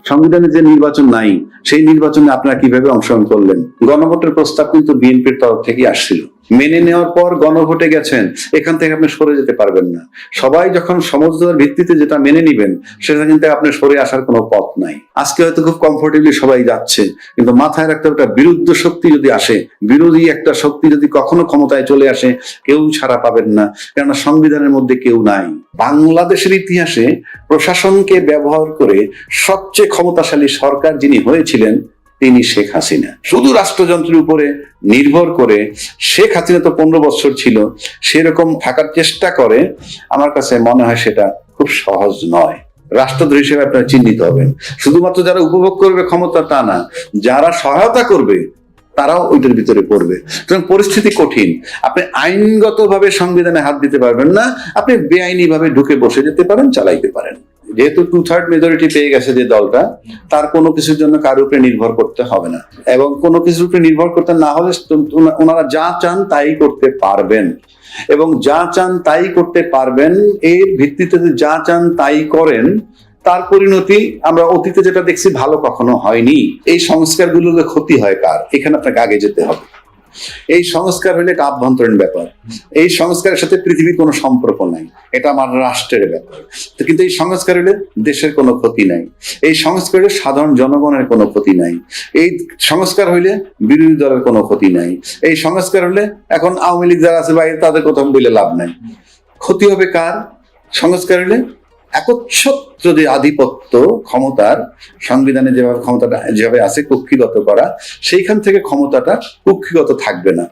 সংবিধানে যে নির্বাচন নাই সেই নির্বাচনে আপনারা কিভাবে অংশগ্রহণ করলেন? গণভোটের প্রস্তাব কিন্তু বিএনপির তরফ থেকে আসছিল, মেনে নেওয়ার পর গণভোটে গেছেন, এখান থেকে আপনি সরে যেতে পারবেন না। সবাই যখন সমঝোতার ভিত্তিতে যেটা মেনে নিবেন সেটা কিন্তু আপনি সরে আসার কোনো পথ নাই। আজকে হয়তো খুব কমফোর্টেবলি সবাই যাচ্ছে, কিন্তু মাথায় রাখতে হবে বিরুদ্ধ শক্তি যদি আসে, বিরোধী একটা শক্তি যদি কখনো ক্ষমতায় চলে আসে, কেউ ছাড়া পাবেন না, কেননা সংবিধানের মধ্যে কেউ নাই। বাংলাদেশের ইতিহাসে প্রশাসনকে ব্যবহার করে সবচেয়ে ক্ষমতাশালী সরকার যিনি হয়েছিলেন তিনি শেখ হাসিনা। শুধু রাষ্ট্রযন্ত্রের উপরে নির্ভর করে শেখ হাসিনা তো 15 বছর ছিল, সেরকম থাকার চেষ্টা করে। আমার কাছে মনে হয় সেটা খুব সহজ নয়। রাষ্ট্রদ্রোহী হিসেবে আপনারা চিহ্নিত হবেন। শুধুমাত্র যারা উপভোগ করবে ক্ষমতা তা না, যারা সহায়তা করবে তারাও ওইটার ভিতরে পড়বে। সুতরাং পরিস্থিতি কঠিন। আপনি আইনগতভাবে সংবিধানে হাত দিতে পারবেন না, আপনি বেআইনি ভাবে ঢুকে বসে যেতে পারেন, চালাইতে পারেন। যেহেতু 2/3 মেজরিটি পেয়ে গেছে যে দলটা, তার কোনো কিছুর জন্য কারোর উপরে নির্ভর করতে হবে না, এবং কোনো কিছুর উপরে নির্ভর করতে না হলে ওনারা যা চান তাই করতে পারবেন, এবং যা চান তাই করতে পারবেন। এর ভিত্তিতে যা চান তাই করেন, তার পরিণতি আমরা অতীতে যেটা দেখছি ভালো কখনো হয়নি। এই সংস্কারগুলোতে ক্ষতি হয় কার? এখানে আপনাকে আগে যেতে হবে। এই সংস্কার হইলে একটা আভ্যন্তরীণ ব্যাপার, এই সংস্কারের সাথে পৃথিবীর কোনো সম্পর্ক নাই, এটা আমার রাষ্ট্রের ব্যাপার। কিন্তু এই সংস্কার হইলে দেশের কোনো ক্ষতি নাই, এই সংস্কার হইলে সাধারণ জনগণের কোনো ক্ষতি নাই, এই সংস্কার হইলে বিরোধী দলের কোনো ক্ষতি নাই, এই সংস্কার হলে এখন আওয়ামী লীগ যারা আছে বাইরে তাদের কথা বলে লাভ নাই। ক্ষতি হবে কার? সংস্কার হইলে একচ্ছত্র যে আধিপত্য ক্ষমতার, সংবিধানে যেভাবে ক্ষমতাটা যেভাবে আছে কক্ষিগত করা, সেইখান থেকে ক্ষমতাটা কক্ষিগত থাকবে না,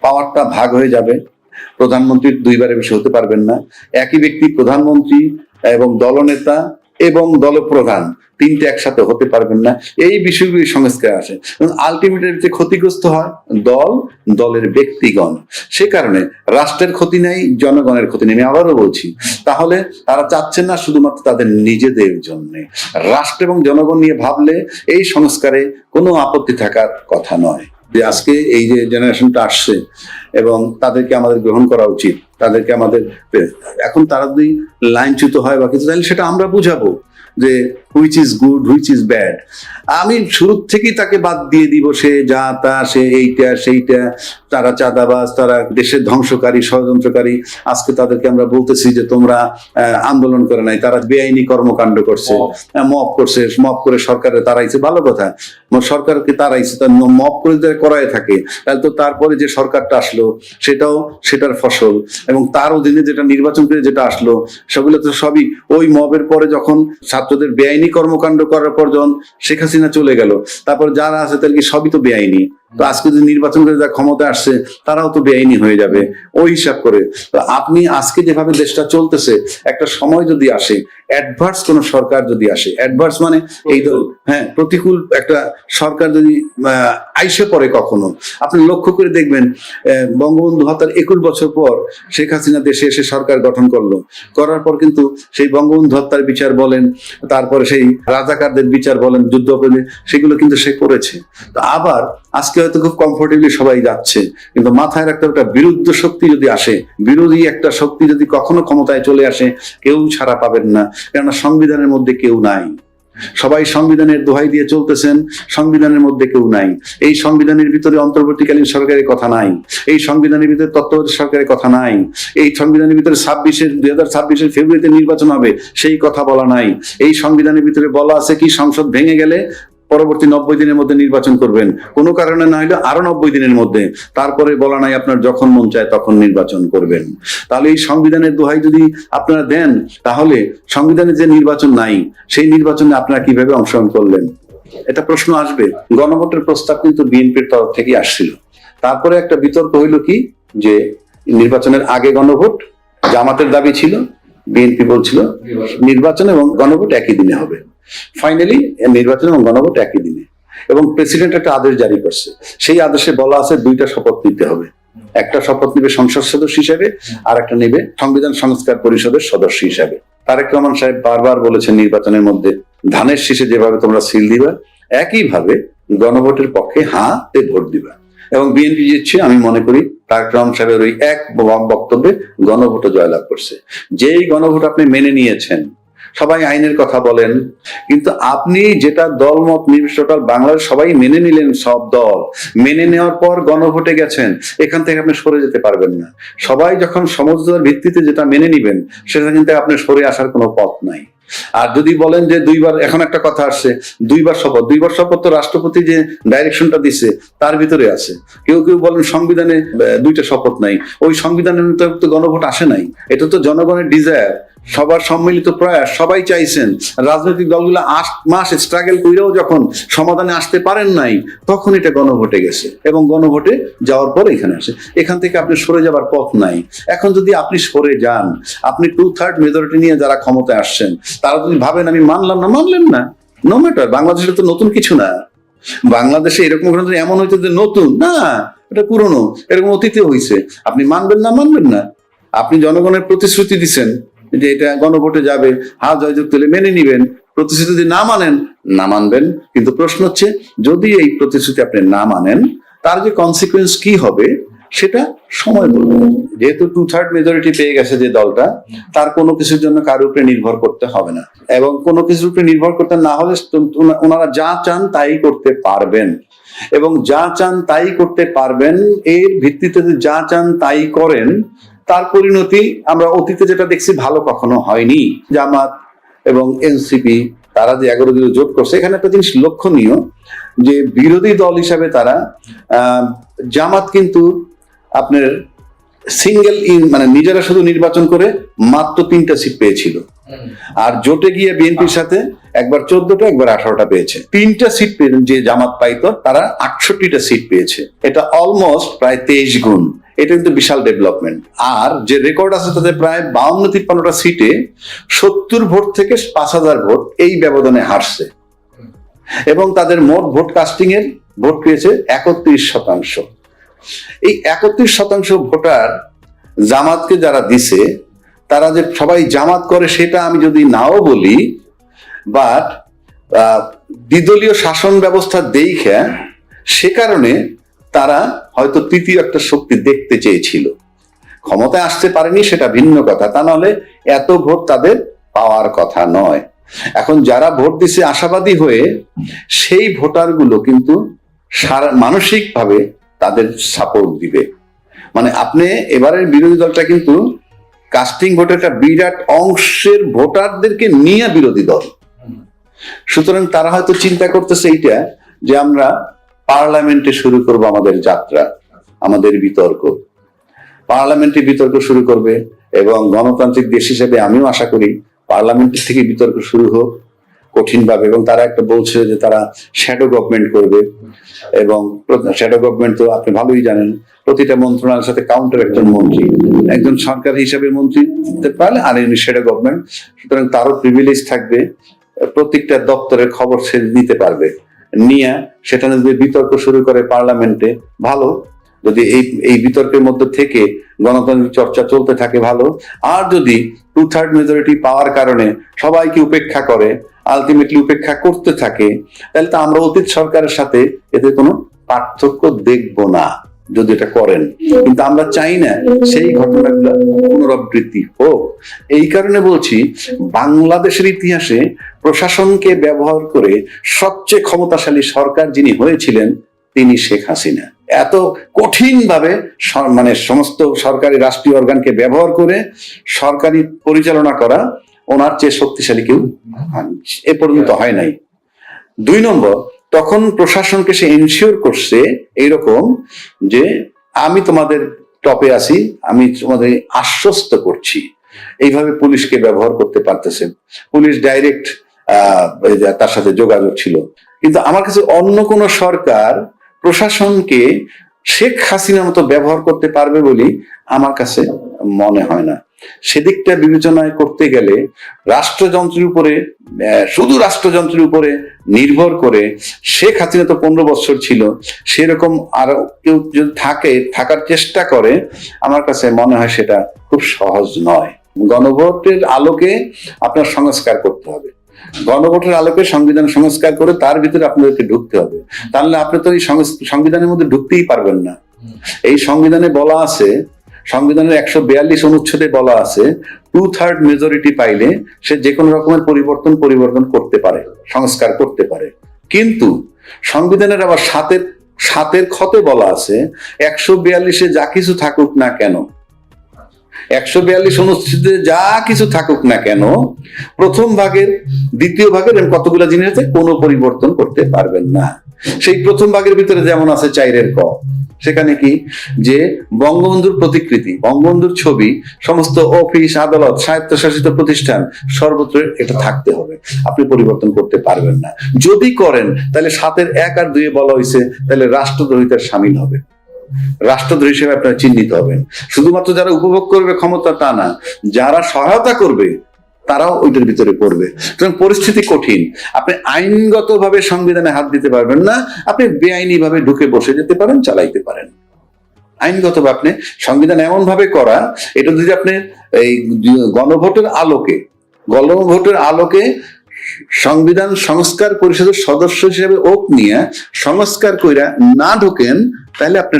পাওয়ারটা ভাগ হয়ে যাবে। প্রধানমন্ত্রী 2বারের বেশি হতে পারবেন না, একই ব্যক্তি প্রধানমন্ত্রী এবং দলনেতা এবং দলপ্রধান তিনটে একসাথে হতে পারবেন না। এই বিষয়গুলি সংস্কার আসে, আলটিমেটলি যে ক্ষতিগ্রস্ত হয় দল, দলের ব্যক্তিগণ। সে কারণে রাষ্ট্রের ক্ষতি নেই, জনগণের ক্ষতি নেই। আমি আবারও বলছি, তাহলে তারা চাচ্ছেন না শুধুমাত্র তাদের নিজেদের জন্য, রাষ্ট্র এবং জনগণ নিয়ে ভাবলে এই সংস্কারে কোনো আপত্তি থাকার কথা নয়। যে আজকে এই যে জেনারেশনটা আসছে এবং তাদেরকে আমাদের গ্রহণ করা উচিত, তাদেরকে আমাদের, এখন তারা যদি লাইনচ্যুত হয় বা কিছু, তাহলে সেটা আমরা বুঝাবো যে which is good, which is bad. আমি শুরু থেকেই তাকে বাদ দিয়ে দিব, সে যা তা, সে এইটা সেইটা, তারা চাঁদাবাজ, তারা দেশের ধ্বংসকারী, ষড়যন্ত্রকারী। আজকে তাদেরকে আমরা বলতেছি যে তোমরা আন্দোলন করে নাই, তারা বেআইনি কর্মকাণ্ড করছে, মব করছে, মব করে সরকারে তারাইছে, ভালো কথা, সরকারকে তারাইছে, তার মব করে যদি করায় থাকে তাহলে তো তারপরে যে সরকারটা আসলো সেটাও সেটার ফসল, এবং তার অধীনে যেটা নির্বাচন করে যেটা আসলো সেগুলো তো সবই ওই মবের পরে যখন ছাত্রদের বেআইনি কর্মকাণ্ড করার পর যখন শেখ হাসিনা চলে গেল, তারপর যারা আছে তার কি সবই তো বেআইনি। তো আজকে যদি নির্বাচন করে যা ক্ষমতা আসছে তারাও তো বেআইনি হয়ে যাবে ওই হিসাব করে। তো আপনি আজকে যেভাবে দেশটা চলতেছে, একটা সময় যদি আসে, অ্যাডভার্স কোন সরকার যদি আসে, অ্যাডভার্স মানে এই প্রতিকূল একটা সরকার যদি আইসে পড়ে কখনো, আপনি লক্ষ্য করে দেখবেন বঙ্গবন্ধু হত্যার 21 বছর পর শেখ হাসিনা দেশে এসে সরকার গঠন করলো, করার পর কিন্তু সেই বঙ্গবন্ধু হত্যার বিচার বলেন, তারপরে সেই রাজাকারদের বিচার বলেন, যুদ্ধ অপরাধী, সেগুলো কিন্তু সে করেছে। তো আবার আজকে হয়তো খুব কমফোর্টেবলি সবাই যাচ্ছে, কিন্তু মাথায় রাখতে হবে বিরুদ্ধ শক্তি যদি আসে, বিরোধী একটা শক্তি যদি কখনো ক্ষমতায় চলে আসে, কেউ ছাড়া পাবেন না, কেননা সংবিধানের মধ্যে কেউ নাই। সবাই সংবিধানের দোহাই দিয়ে চলতেছেন, সংবিধানের মধ্যে কেউ নাই। এই সংবিধানের ভিতরে অন্তর্বর্তীকালীন সরকারের কথা নাই, এই সংবিধানের ভিতরে তত্ত্বাবধায়ক সরকারের কথা নাই, এই সংবিধানের ভিতরে 2026 ফেব্রুয়ারিতে নির্বাচন হবে সেই কথা বলা নাই। এই সংবিধানের ভিতরে বলা আছে কি সংসদ ভেঙে গেলে পরবর্তী 90 দিনের মধ্যে নির্বাচন করবেন, কোনো কারণে না হলে আরো 90 দিনের মধ্যে। তারপরে বলা নাই আপনার যখন মন চায় তখন নির্বাচন করবেন। তাহলে এই সংবিধানের দোহাই যদি আপনারা দেন, তাহলে সংবিধানে যে নির্বাচন নাই সেই নির্বাচনে আপনারা কিভাবে অংশগ্রহণ করলেন? এটা প্রশ্ন আসবে। গণভোটের প্রস্তাব কিন্তু বিএনপির তরফ থেকে আসছিল, তারপরে একটা বিতর্ক হইল কি যে নির্বাচনের আগে গণভোট, জামাতের দাবি ছিল, বিএনপি বলছিল নির্বাচন এবং গণভোট একই দিনে হবে। ফাইনালি নির্বাচন এবং গণভোট একই দিনে, এবং প্রেসিডেন্ট একটা আদেশ জারি করছে। সেই আদেশে বলা আছে 2টা শপথ নিতে হবে, একটা শপথ নেবে সংসদ সদস্য হিসেবে, আর একটা নেবে সংবিধান সংস্কার পরিষদের সদস্য হিসেবে। তারেক রহমান সাহেব বারবার বলেছেন নির্বাচনের মধ্যে ধানের শীষে যেভাবে তোমরা সিল দিবা, একইভাবে গণভোটের পক্ষে হাতে ভোট দিবা, এবং বিএনপি জিতছে। আমি মনে করি তারেক রহমান সাহেবের ওই এক বক্তব্যে গণভোটে জয়লাভ করছে। যেই গণভোট আপনি মেনে নিয়েছেন, সবাই আইনের কথা বলেন, কিন্তু আপনি যেটা দলমত নির্বিশেষে বাংলাদেশ সবাই মেনে নিলেন, সব দল মেনে নেওয়ার পর গণভোটে গেছেন, এখান থেকে আপনি সরে যেতে পারবেন না। সবাই যখন সমঝোতার ভিত্তিতে যেটা মেনে নিবেন, সেটা কিন্তু আপনি সরে আসার কোনো পথ নাই। আর যদি বলেন যে দুইবার, এখন একটা কথা আসছে দুইবার শপথ তো রাষ্ট্রপতি যে ডাইরেকশনটা দিচ্ছে তার ভিতরে আছে। কেউ কেউ বলেন সংবিধানে দুইটা শপথ নাই, ওই সংবিধানের তো গণভোট আসে নাই। এটা তো জনগণের ডিজায়ার, সবার সম্মিলিত প্রয়াস, সবাই চাইছেন। রাজনৈতিক দলগুলো 8 মাস স্ট্রাগল করেও যখন সমাধানে আসতে পারেন নাই, তখন এটা গণভোটে গেছে এবং গণভোটে যাওয়ার পর এখানে আসে। এখান থেকে আপনি সরে যাবার পথ নাই। এখন যদি আপনি সরে যান, আপনি 2/3 মেজরিটি নিয়ে যারা ক্ষমতায় আসছেন তারা যদি ভাবেন আমি মানলাম না, মানলেন না, নো ম্যাটার। বাংলাদেশের তো নতুন কিছু না। বাংলাদেশে এরকম এমন হইতো যে নতুন না, এটা পুরনো, এরকম অতীতে হয়েছে। আপনি মানবেন না, মানবেন না। আপনি জনগণের প্রতিশ্রুতি দিচ্ছেন যে এটা গণভোটে যাবে, হ্যাঁ জয়যুক্ত হলে মেনে নিবেন। প্রতিশ্রুতি যদি না মানেন, না মানবেন। কিন্তু প্রশ্ন হচ্ছে, যদি এই প্রতিশ্রুতি আপনি না মানেন, তার যে কনসিকুয়েন্স কি হবে সেটা সময় বলবে। যেহেতু 2/3 মেজরিটি পেয়ে গেছে যে দলটা, তার কোনো কিছুর জন্য কারোর উপরে নির্ভর করতে হবে না, এবং কোনো কিছুর উপরে নির্ভর করতে না হলে ওনারা যা চান তাই করতে পারবেন। এবং যা চান তাই করতে পারবেন, এর ভিত্তিতে যা চান তাই করেন, তার পরিণতি আমরা অতীতে যেটা দেখছি ভালো কখনো হয়নি। জামাত এবং এনসিপি তারা যে 11 দিন জোট করছে, এখানে একটা জিনিস লক্ষণীয় যে বিরোধী দল হিসাবে তারা জামাত কিন্তু আপনার সিঙ্গেল মানে নিজেরা শুধু নির্বাচন করে মাত্র 3টা সিট পেয়েছিল। আর জোটে গিয়ে বিএনপির সাথে একবার 14টা একবার 18টা পেয়েছে। 3টা সিট যে জামাত পাইতো তারা 68টা সিট পেয়েছে। এটা অলমোস্ট প্রায় 23 গুণ। এটা কিন্তু বিশাল ডেভেলপমেন্ট। আর যে রেকর্ড আছে তাদের প্রায় 52-53টা সিটে 70 ভোট থেকে 5000 ভোট এই ব্যবধানে হারছে, এবং তাদের মোট ভোট কাস্টিং এর ভোট পেয়েছে 31%। এই 31% ভোটার জামাতকে যারা দিছে, তারা যে সবাই জামাত করে সেটা আমি যদি নাও বলি, বাট দ্বিদলীয় শাসন ব্যবস্থা দেখে সে কারণে তারা হয়তো তৃতীয় একটা শক্তি দেখতে চেয়েছিল। ক্ষমতায় আসতে পারেনি সেটা ভিন্ন কথা, তা নাহলে এত ভোট তাদের পাওয়ার কথা নয়। এখন যারা ভোট দিছে আশাবাদী হয়ে, সেই ভোটারগুলো কিন্তু মানসিকভাবে তাদের সাপোর্ট দিবে। মানে আপনি এবারের বিরোধী দলটা কিন্তু কাস্টিং ভোটের একটা বিরাট অংশের ভোটারদেরকে নিয়ে বিরোধী দল। সুতরাং তারা হয়তো চিন্তা করতেছে এইটা যে আমরা পার্লামেন্টে শুরু করব আমাদের যাত্রা, আমাদের বিতর্ক। পার্লামেন্টে বিতর্ক শুরু করবে, এবং গণতান্ত্রিক দেশ হিসেবে আমিও আশা করি পার্লামেন্টের থেকে বিতর্ক শুরু হোক কঠিনভাবে। এবং তারা একটা বলছে যে তারা শ্যাডো গভর্নমেন্ট করবে, এবং শ্যাডো গভর্নমেন্ট তো আপনি ভালোই জানেন, প্রতিটা মন্ত্রণালয়ের সাথে কাউন্টার একজন মন্ত্রী, একজন সরকার হিসাবে মন্ত্রী দিতে পারলে আর এমনি শ্যাডো গভর্নমেন্ট। সুতরাং তারও প্রিভিলেজ থাকবে, প্রত্যেকটা দপ্তরের খবর সে নিতে পারবে, নিয়ে সেটা যদি বিতর্ক শুরু করে পার্লামেন্টে ভালো। যদি এই বিতর্কের মধ্যে থেকে গণতান্ত্রিক চর্চা চলতে থাকে ভালো। আর যদি 2/3 মেজরিটি পাওয়ার কারণে সবাইকে উপেক্ষা করে, আলটিমেটলি উপেক্ষা করতে থাকে, তাহলে তো আমরা অতীত সরকারের সাথে এদের কোনো পার্থক্য দেখব না যদি এটা করেন। কিন্তু আমরা চাই না সেই ঘটনাগুলো পুনরাবৃত্তি হোক। এই কারণে বলছি, বাংলাদেশের ইতিহাসে প্রশাসনকে ব্যবহার করে সবচেয়ে ক্ষমতাশালী সরকার যিনি হয়েছিলেন তিনি শেখ হাসিনা। এত কঠিন ভাবে মানে সমস্ত সরকারি রাষ্ট্রীয় অর্গানকে ব্যবহার করে সরকারি পরিচালনা করা ওনার চেয়ে শক্তিশালী কেউ এ পর্যন্ত হয় নাই। 2 নম্বর, তখন প্রশাসনকে সে এনশিওর করছে এইরকম যে আমি তোমাদের টপে আছি, আমি তোমাদের আশ্বস্ত করছি। এইভাবে পুলিশকে ব্যবহার করতে পারতেছে। পুলিশ ডাইরেক্ট তার সাথে যোগাযোগ ছিল। কিন্তু আমার কাছে অন্য কোন সরকার প্রশাসনকে শেখ হাসিনার মতো ব্যবহার করতে পারবে বলে আমার কাছে মনে হয় না। সেদিকটা বিবেচনায় করতে গেলে রাষ্ট্রযন্ত্রের উপরে, শুধু রাষ্ট্রযন্ত্রের উপরে নির্ভর করে শেখ হাসিনা তো 15 বছর ছিল, সেরকম আরো কেউ যদি থাকার চেষ্টা করে, আমার কাছে মনে হয় সেটা খুব সহজ নয়। গণভোটের আলোকে আপনার সংস্কার করতে হবে, গণভোটের আলোকে সংবিধান সংস্কার করে তার ভিতরে আপনাদেরকে ঢুকতে হবে। তাহলে আপনি তো এই সংবিধানের মধ্যে ঢুকতেই পারবেন না। এই সংবিধানে বলা আছে সংবিধানের 142 অনুচ্ছেদে বলা আছে 2/3 মেজরিটি পাইলে সে যে কোনো রকমের পরিবর্তন করতে পারে, সংস্কার করতে পারে। কিন্তু সংবিধানের আবার সাতের খতে বলা আছে 142-এ যা কিছু থাকুক না কেন, 142 অনুচ্ছেদে যা কিছু থাকুক না কেন, প্রথম ভাগের, দ্বিতীয় ভাগের কতগুলো জিনিস আছে, কোনো পরিবর্তন করতে পারবেন না। সেই প্রথম ভাগের ভিতরে যেমন আছে 4-এর ক, সেখানে কি যে বঙ্গবন্ধুর প্রতিকৃতি, বঙ্গবন্ধুর ছবি সমস্ত অফিস, আদালত, স্বায়ত্তশাসিত প্রতিষ্ঠান সর্বত্র এটা থাকতে হবে, আপনি পরিবর্তন করতে পারবেন না। যদি করেন তাহলে 7-এর 1 আর 2-এ বলা হয়েছে তাহলে রাষ্ট্রদ্রোহিতার শামিল হবে, রাষ্ট্রদ্রোহী হিসেবে আপনারা চিহ্নিত হবেন। শুধুমাত্র যারা উপভোগ করবে ক্ষমতা তা না, যারা সহায়তা করবে তারাও ওইটার ভিতরে পড়বে। সুতরাং পরিস্থিতি কঠিন। আপনি আইনগতভাবে সংবিধানে হাত দিতে পারবেন না, আপনি বেআইনি ভাবে ঢুকে বসে যেতে পারেন, চালাইতে পারেন। আইনগতভাবে আপনি সংবিধান এমন ভাবে করা, এটা যদি আপনি এই গণভোটের আলোকে সংবিধান সংস্কার পরিষদের সদস্য হিসেবে ওক নিয়ে সংস্কার কইরা না ঢোকেন, তাহলে আপনি